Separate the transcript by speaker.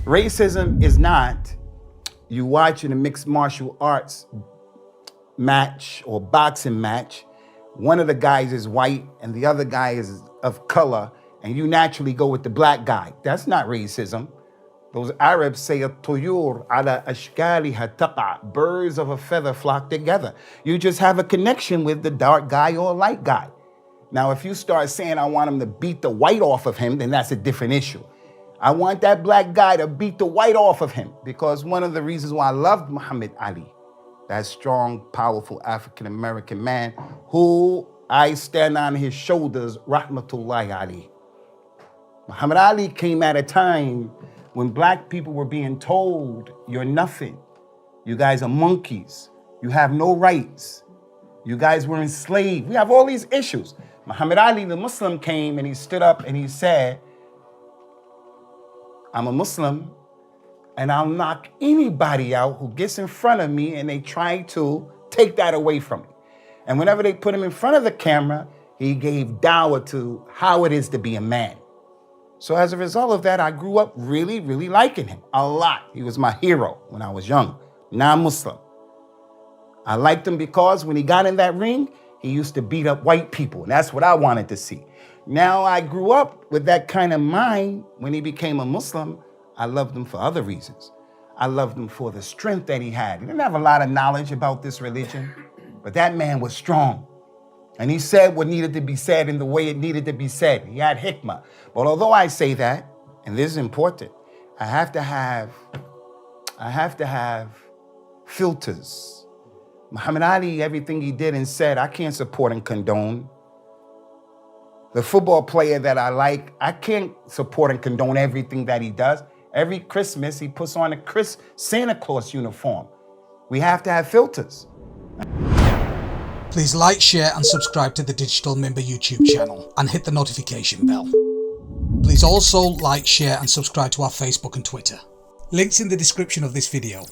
Speaker 1: Racism is not you watching a mixed martial arts match or boxing match. One of the guys is white and the other guy is of color, and you naturally go with the black guy. That's not racism. Those Arabs say, "Tuyur ala ashkaliha taqa." Birds of a feather flock together. You just have a connection with the dark guy or light guy. Now, if you start saying, I want him to beat the white off of him, then that's a different issue. I want that black guy to beat the white off of him, because one of the reasons why I loved Muhammad Ali, that strong, powerful African-American man who I stand on his shoulders, rahmatullahi alayhi. Muhammad Ali came at a time when black people were being told, you're nothing. You guys are monkeys. You have no rights. You guys were enslaved. We have all these issues. Muhammad Ali, the Muslim, came and he stood up and he said, I'm a Muslim and I'll knock anybody out who gets in front of me and they try to take that away from me. And whenever they put him in front of the camera, he gave dawah to how it is to be a man. So as a result of that, I grew up really, really liking him a lot. He was my hero when I was young, non-Muslim. I liked him because when he got in that ring, he used to beat up white people, and that's what I wanted to see. Now I grew up with that kind of mind. When he became a Muslim, I loved him for other reasons. I loved him for the strength that he had. He didn't have a lot of knowledge about this religion, but that man was strong. And he said what needed to be said in the way it needed to be said. He had hikmah. But although I say that, and this is important, I have to have filters. Muhammad Ali, everything he did and said, I can't support and condone. The football player that I like, I can't support and condone everything that he does. Every Christmas, he puts on a Santa Claus uniform. We have to have filters.
Speaker 2: Please like, share and subscribe to the Digital Mimbar YouTube channel and hit the notification bell. Please also like, share and subscribe to our Facebook and Twitter. Links in the description of this video.